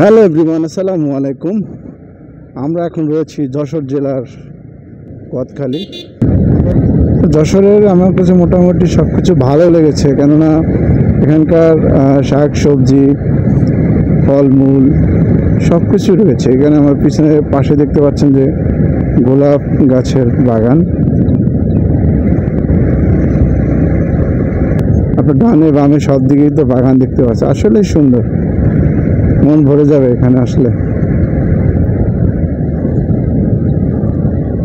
Hello everyone, আসসালামু আলাইকুম। আমরা এখন রয়েছি যশোর জেলার গদখালি। যশোরের আমার কাছে মোটামুটি সব কিছু ভালো লেগেছে, কেননা এখানকার শাক সবজি ফলমূল সব কিছু রয়েছে। এখানে আমার পিছনে পাশে দেখতে পাচ্ছেন যে গোলাপ গাছের বাগান, আপনার ডানে বামে সব দিকেই তো বাগান দেখতে পাচ্ছেন। আসলেই সুন্দর, মন ভরে যাবে এখানে আসলে।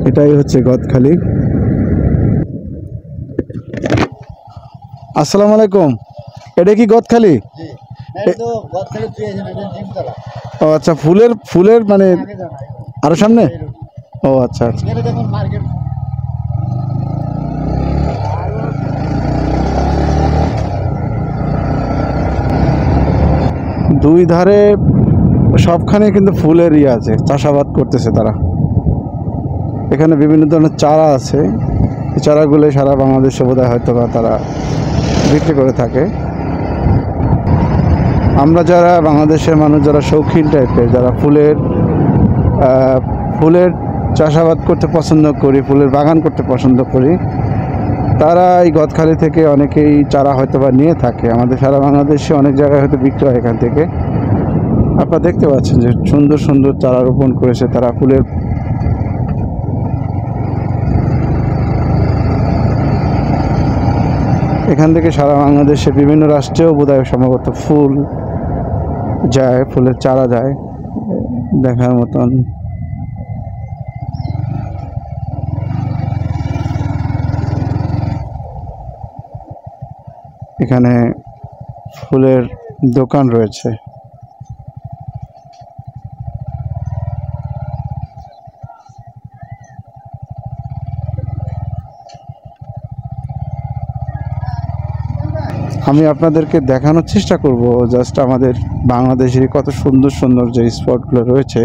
এটাই হচ্ছে গদখালি। আসসালামু আলাইকুম, এটা কি গদখালি? ও আচ্ছা, ফুলের মানে আরো সামনে। ও আচ্ছা আচ্ছা, দুই ধারে সবখানে কিন্তু ফুলের আছে, চাষাবাদ করতেছে তারা। এখানে বিভিন্ন ধরনের চারা আছে, এই চারাগুলো সারা বাংলাদেশে বোধহয় হয়তো বা তারা বিক্রি করে থাকে। আমরা যারা বাংলাদেশের মানুষ, যারা শৌখিন টাইপের, যারা ফুলের চাষাবাদ করতে পছন্দ করি, ফুলের বাগান করতে পছন্দ করি, তারা এই গদখালি থেকে অনেকেই চারা হয়তো বা নিয়ে থাকে। আমাদের সারা বাংলাদেশে অনেক জায়গায় হয়তো বিক্রি হয় এখান থেকে। আপনারা দেখতে পাচ্ছেন যে সুন্দর সুন্দর চারা রোপণ করেছে তারা ফুলের। এখান থেকে সারা বাংলাদেশে বিভিন্ন রাষ্ট্রেও বোধহয় সম্ভবত ফুল যায়, ফুলের চারা যায়, দেখার মতন। এখানে ফুলের দোকান রয়েছে। আমি আপনাদেরকে দেখানোর চেষ্টা করব জাস্ট আমাদের বাংলাদেশের কত সুন্দর সুন্দর যে স্পটগুলো রয়েছে,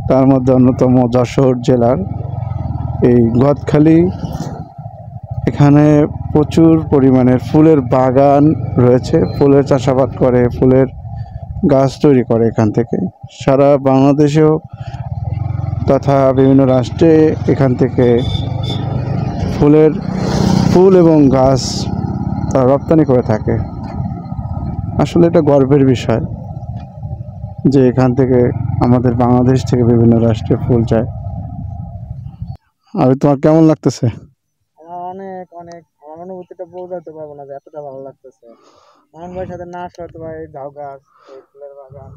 তার মধ্যে অন্যতম যশোর জেলার এই গদখালি। এখানে প্রচুর পরিমাণের ফুলের বাগান রয়েছে, ফুলের চাষাবাদ করে, ফুলের গাছ তৈরি করে। এখান থেকে সারা বাংলাদেশেও তথা বিভিন্ন রাষ্ট্রে এখান থেকে ফুল এবং গাছ তারা রপ্তানি করে থাকে। আসলে এটা গর্বের বিষয় যে এখান থেকে আমাদের বাংলাদেশ থেকে বিভিন্ন রাষ্ট্রে ফুল যায়। আর তোমার কেমন লাগতেছে? অনেক অনেক আমার অনুভূতিটা বোঝাতে পারবো না যে এতটা ভালো লাগতেছে। আমার ভাইয়ের সাথে না আসলে তো ভাই ঝাউ গাছ, এই ফুলের বাগান,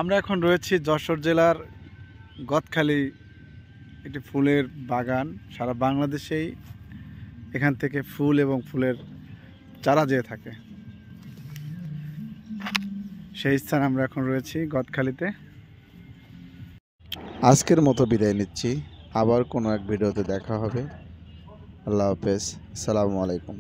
আমরা এখন রয়েছি যশোর জেলার গদখালি, একটি ফুলের বাগান। সারা বাংলাদেশেই এখান থেকে ফুল এবং ফুলের চারা যেয়ে থাকে। সেই স্থানে আমরা এখন রয়েছি গদখালিতে। আজকের মতো বিদায় নিচ্ছি, আবার কোনো এক ভিডিওতে দেখা হবে। আল্লাহ হাফেজ, আসসালামু আলাইকুম।